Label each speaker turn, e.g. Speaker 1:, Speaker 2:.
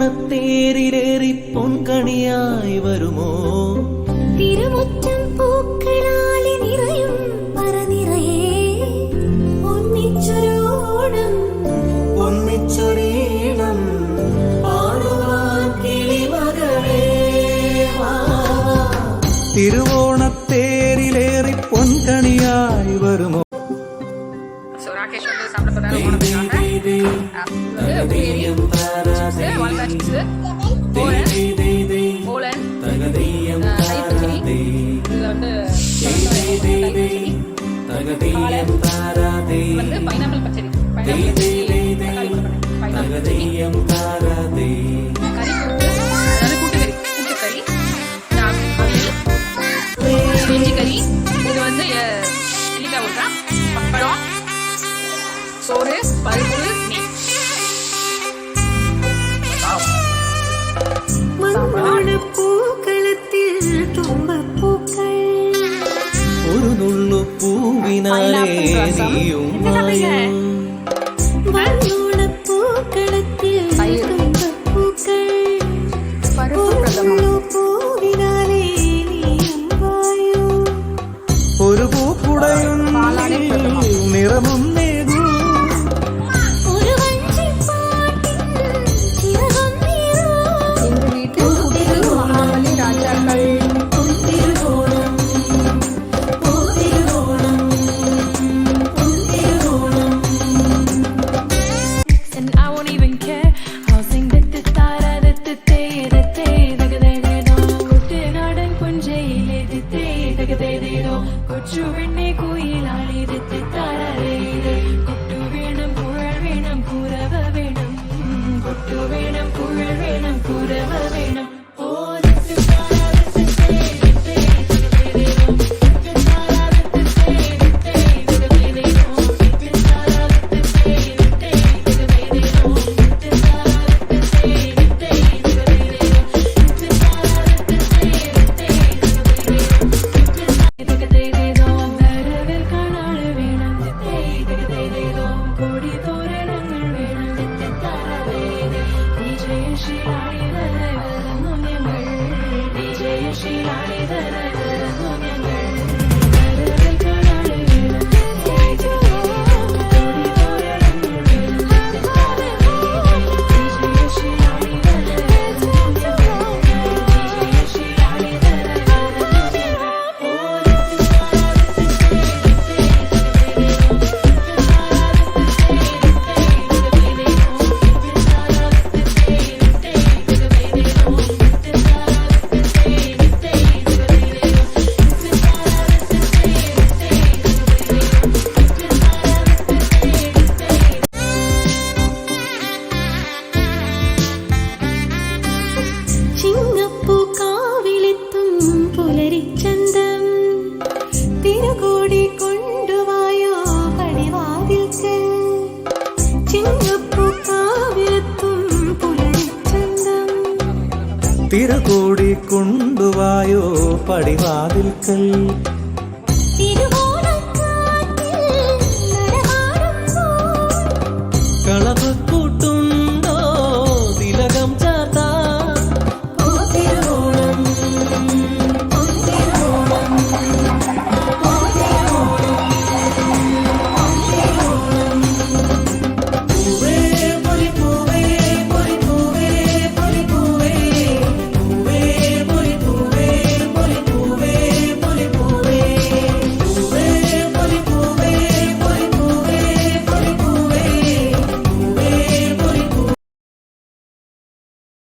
Speaker 1: തിരുവോണത്തേരിലേറി പൊൻകണിയായി വരുമോ?
Speaker 2: തിരുമുറ്റം പൂക്കളാലെ നിറയും പറനിറയേ ഒന്നിച്ചൊരോണം
Speaker 1: ഒന്നിച്ചൊരീണം പാടുവാൻ കിളിമകളേ. തിരുവോണത്തേരിലേറി പൊൻകണിയായി വരുമോ?
Speaker 3: ராகேஷ் வந்து சாப்பிட போறாரு. பைனாப்பிள் பச்சடி, கூட்டுக்கறி, நெஞ்சு கறி, இது வந்து நெல்லிக்காய் ஊற்றா, பப்படம், சோறு, பருப்பு, நெய்.
Speaker 2: പൂക്കളത്തിൽ തുമ്പപ്പൂക്കൾ
Speaker 1: ഒരു നുള്ളു പൂവിനാലേ നീയും
Speaker 2: പൂക്കളത്തിൽ പൂവിനാലേ നീയും വായു
Speaker 1: ഒരു പൂക്കുടയും നിറമും
Speaker 2: കൊച്ചുവെണ്ണെ കുയിലാളി കൊട്ടു വേണം കുഴൽ വേണം കുരവ വേണം കൊട്ടു വേണം കുഴൽ വേണം കുരവ വേണം.
Speaker 1: തിരുകൂടി കൊണ്ടുവായോ പടിവാതിൽക്കൽ